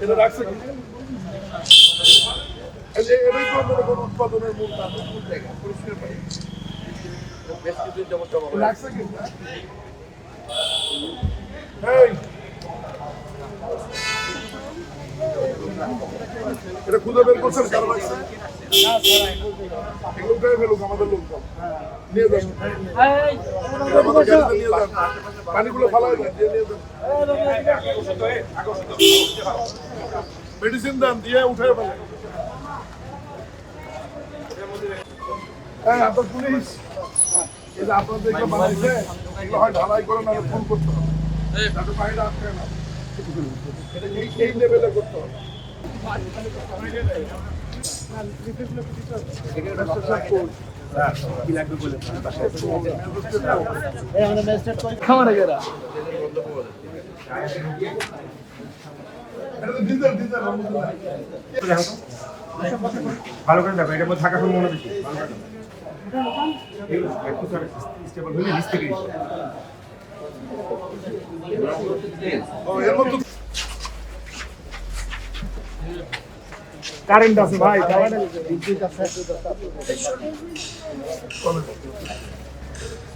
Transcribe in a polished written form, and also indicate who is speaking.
Speaker 1: এটা রাখছে কি এটাই তো মনে করুন উৎপাদনের মূল জায়গা পরিষ্কার পানি বেশ কিছুদিন যাবত জমা রাখছে কি এই এটা খুঁজে বের করছেন কারো রাখছে এগুলো উঠে ফেলুক আমাদের লোকজন নিয়ে যান আমাদের গাড়িতে নিয়ে যান পানিগুলো ফালাই দেন দিয়ে নিয়ে যান মেডিসিন দেন দিয়ে উঠে ফেলেন হ্যাঁ আপনার পুলিশ এই যে আপনাদের এগুলো বানাইছে এগুলো হয় ঢালাই করে না ফোন করতে হবে তাদের বাইরে আসবে না এটা এই লেভেলে করতে হবে
Speaker 2: ভালো করে দেখো এটার মধ্যে থাকার সম্ভাবনা বেশি স্টেবল হলে নিচ থেকে
Speaker 1: কারেন্ট আছে ভাই